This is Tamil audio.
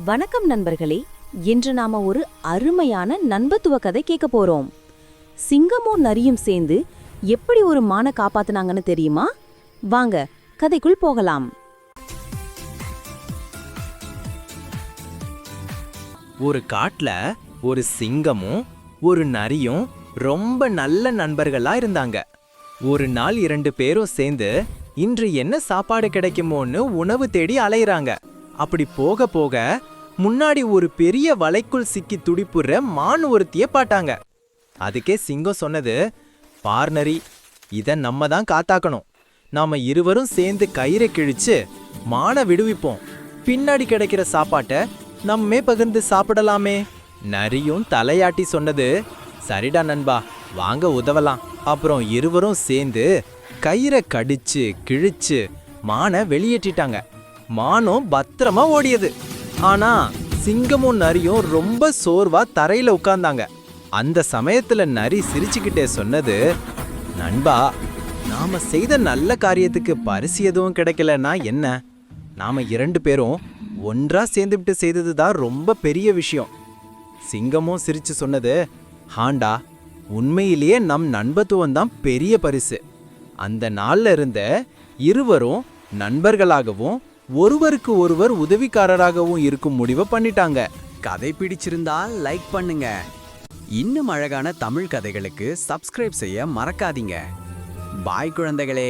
வணக்கம் நண்பர்களே. இன்று நாம ஒரு அருமையான நண்பத்துவ கதை கேட்க போறோம். சிங்கமும் நரியும் சேர்ந்து எப்படி ஒரு மானை காப்பாத்துனாங்கன்னு தெரியுமா? வாங்க கதைக்குள் போகலாம். ஒரு காட்டுல ஒரு சிங்கமும் ஒரு நரியும் ரொம்ப நல்ல நண்பர்களா இருந்தாங்க. ஒரு நாள் 2 பேரும் சேர்ந்து இன்று என்ன சாப்பாடு கிடைக்குமோன்னு உணவு தேடி அலையுறாங்க. அப்படி போக போக முன்னாடி ஒரு பெரிய வலைக்குள் சிக்கி துடிப்புற மான் ஒருத்திய பாட்டாங்க. அதுக்கே சிங்கம் சொன்னது, பார் நரி, இத நம்ம தான் காத்தாக்கணும். நாம இருவரும் சேர்ந்து கயிறை கிழிச்சு மானை விடுவிப்போம். பின்னாடி கிடைக்கிற சாப்பாட்டை நம்மே பகிர்ந்து சாப்பிடலாமே. நரியும் தலையாட்டி சொன்னது, சரிடா நண்பா, வாங்க உதவலாம். அப்புறம் இருவரும் சேர்ந்து கயிறை கடிச்சு கிழிச்சு மானை வெளியேற்றிட்டாங்க. மானும் பத்திரமா ஓடியது. ஆனா சிங்கமும் நரியும் ரொம்ப சோர்வா தரையில உட்கார்ந்தாங்க. அந்த சமயத்துல நரி சிரிச்சுக்கிட்டே சொன்னது, நண்பா, நாம செய்த நல்ல காரியத்துக்கு பரிசு எதுவும் கிடைக்கலன்னா என்ன? நாம 2 பேரும் ஒன்றா சேர்ந்துவிட்டு செய்ததுதான் ரொம்ப பெரிய விஷயம். சிங்கமும் சிரிச்சு சொன்னது, ஹாண்டா, உண்மையிலேயே நம் நண்பத்துவம் தான் பெரிய பரிசு. அந்த நாள்ல இருந்த இருவரும் நண்பர்களாகவும் ஒருவருக்கு ஒருவர் உதவிக்காரராகவும் இருக்கும் முடிவை பண்ணிட்டாங்க. கதை பிடிச்சிருந்தால் லைக் பண்ணுங்க. இன்னும் அழகான தமிழ் கதைகளுக்கு சப்ஸ்கிரைப் செய்ய மறக்காதீங்க. பாய் குழந்தைகளே.